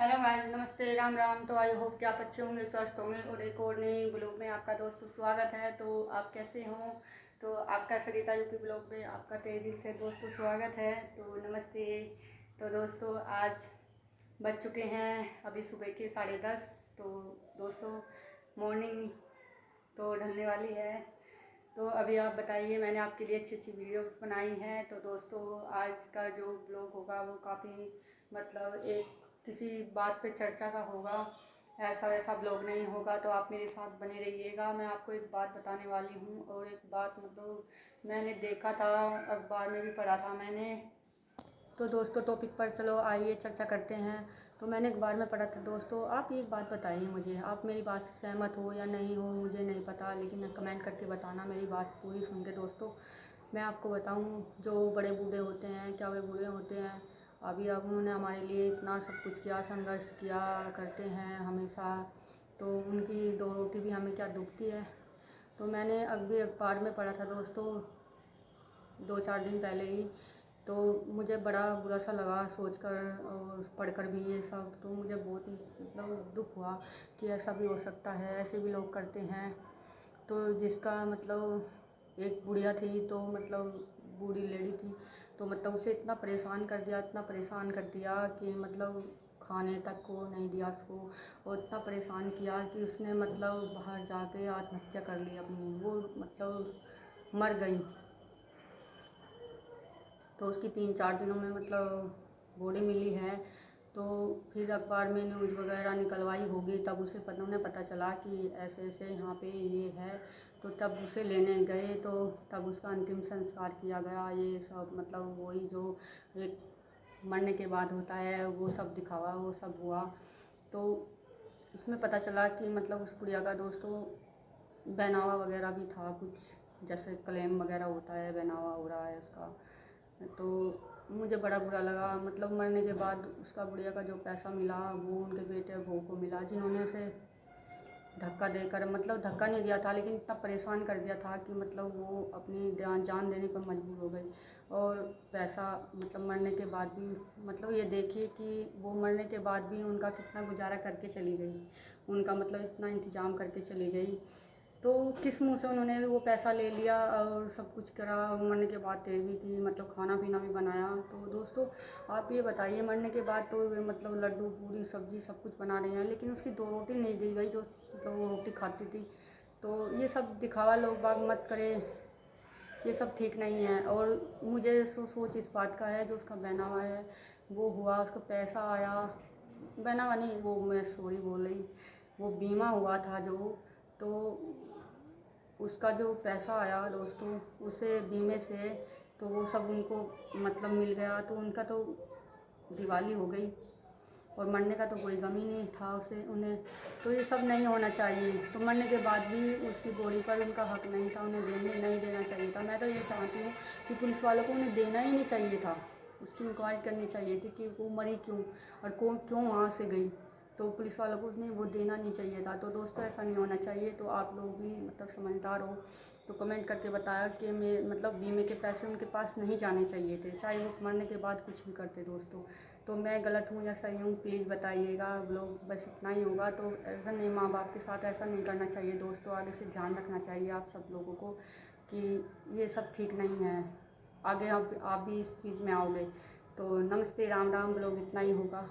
Hello guys, नमस्ते, राम राम। तो I hope कि आप अच्छे होंगे, स्वस्थ होंगे और एक और नई ब्लॉग में आपका दोस्तों स्वागत है। तो आप कैसे हो? तो आपका सरिता यूपी ब्लॉग में आपका तहे दिल से दोस्तों स्वागत है। तो नमस्ते। तो दोस्तों आज बज चुके हैं अभी सुबह के 10:30। तो दोस्तों मॉर्निंग तो ढलने वाली है। तो अभी आप बताइए, मैंने आपके लिए अच्छी अच्छी वीडियोस बनाई हैं। तो दोस्तों आज का जो ब्लॉग होगा वो काफ़ी मतलब एक किसी बात पे चर्चा का होगा, ऐसा वैसा ब्लॉग नहीं होगा। तो आप मेरे साथ बने रहिएगा। मैं आपको एक बात बताने वाली हूँ और एक बात मतलब मैंने देखा था, अखबार में भी पढ़ा था मैंने। तो दोस्तों टॉपिक पर चलो आइए चर्चा करते हैं। तो मैंने अखबार में पढ़ा था दोस्तों। आप एक बात बताइए मुझे, आप मेरी बात से सहमत हो या नहीं हो मुझे नहीं पता, लेकिन कमेंट करके बताना मेरी बात पूरी सुन के। दोस्तों मैं आपको बताऊं, जो बड़े बूढ़े होते हैं, क्या वे बूढ़े होते हैं? अभी अब उन्होंने हमारे लिए इतना सब कुछ किया, संघर्ष किया करते हैं हमेशा। तो उनकी दो रोटी भी हमें क्या दुखती है? तो मैंने अभी अखबार में पढ़ा था दोस्तों 2-4 दिन पहले ही। तो मुझे बड़ा बुरा सा लगा सोचकर और पढ़कर भी ये सब। तो मुझे बहुत मतलब दुख हुआ कि ऐसा भी हो सकता है, ऐसे भी लोग करते हैं। तो जिसका मतलब एक बुढ़िया थी, तो मतलब बूढ़ी लेडी थी, तो मतलब उसे इतना परेशान कर दिया, इतना परेशान कर दिया कि मतलब खाने तक को नहीं दिया उसको। और इतना परेशान किया कि उसने मतलब बाहर जाके आत्महत्या कर ली अपनी। वो मतलब मर गई। तो उसकी 3-4 दिनों में मतलब बॉडी मिली है। तो फिर अखबार में न्यूज़ वगैरह निकलवाई होगी, तब उसे उन्हें पता चला कि ऐसे ऐसे यहाँ पे ये है। तो तब उसे लेने गए, तो तब उसका अंतिम संस्कार किया गया। ये सब मतलब वही जो एक मरने के बाद होता है वो सब दिखावा, वो सब हुआ। तो उसमें पता चला कि मतलब उस बुढ़िया का दोस्तों बहनावा वगैरह भी था कुछ, जैसे क्लेम वगैरह होता है, बहनावा हो रहा है उसका। तो मुझे बड़ा बुरा लगा। मतलब मरने के बाद उसका बुढ़िया का जो पैसा मिला वो उनके बेटे बहू को मिला, जिन्होंने उसे धक्का देकर, मतलब धक्का नहीं दिया था लेकिन इतना परेशान कर दिया था कि मतलब वो अपनी जान देने पर मजबूर हो गई। और पैसा मतलब मरने के बाद भी, मतलब ये देखिए कि वो मरने के बाद भी उनका कितना गुजारा करके चली गई, उनका मतलब इतना इंतज़ाम करके चली गई। तो किस मुँह से उन्होंने वो पैसा ले लिया और सब कुछ करा, और मरने के बाद भी की मतलब खाना पीना भी बनाया। तो दोस्तों आप ये बताइए, मरने के बाद तो वे मतलब लड्डू पूरी सब्जी सब कुछ बना रहे हैं, लेकिन उसकी 2 रोटी नहीं दी गई जो मतलब वो रोटी खाती थी। तो ये सब दिखावा लोग बाग मत करें, ये सब ठीक नहीं है। और मुझे सोच इस बात का है, जो उसका बहनावा है वो हुआ, उसका पैसा आया, बहनावा नहीं, वो मैं सॉरी बोल रही, वो बीमा हुआ था जो। तो उसका जो पैसा आया दोस्तों उसे बीमे से, तो वो सब उनको मतलब मिल गया। तो उनका तो दिवाली हो गई, और मरने का तो कोई गम ही नहीं था उसे उन्हें। तो ये सब नहीं होना चाहिए। तो मरने के बाद भी उसकी बॉडी पर उनका हक नहीं था, उन्हें नहीं देना चाहिए था। मैं तो ये चाहती हूँ कि पुलिस वालों को उन्हें देना ही नहीं चाहिए था। उसकी इंक्वायरी करनी चाहिए थी कि वो मरी क्यों और कौन क्यों वहाँ से गई। तो पुलिस वालों को उसने वो देना नहीं चाहिए था। तो दोस्तों ऐसा नहीं होना चाहिए। तो आप लोग भी मतलब समझदार हो तो कमेंट करके बताया कि मैं मतलब बीमे के पैसे उनके पास नहीं जाने चाहिए थे, चाहे वो मरने के बाद कुछ भी करते दोस्तों। तो मैं गलत हूँ या सही हूँ प्लीज़ बताइएगा। लोग बस इतना ही होगा। तो ऐसा नहीं, माँ बाप के साथ ऐसा नहीं करना चाहिए दोस्तों। आगे से ध्यान रखना चाहिए आप सब लोगों को कि ये सब ठीक नहीं है। आगे आप भी इस चीज़ में आओगे। तो नमस्ते, राम राम। लोग इतना ही होगा।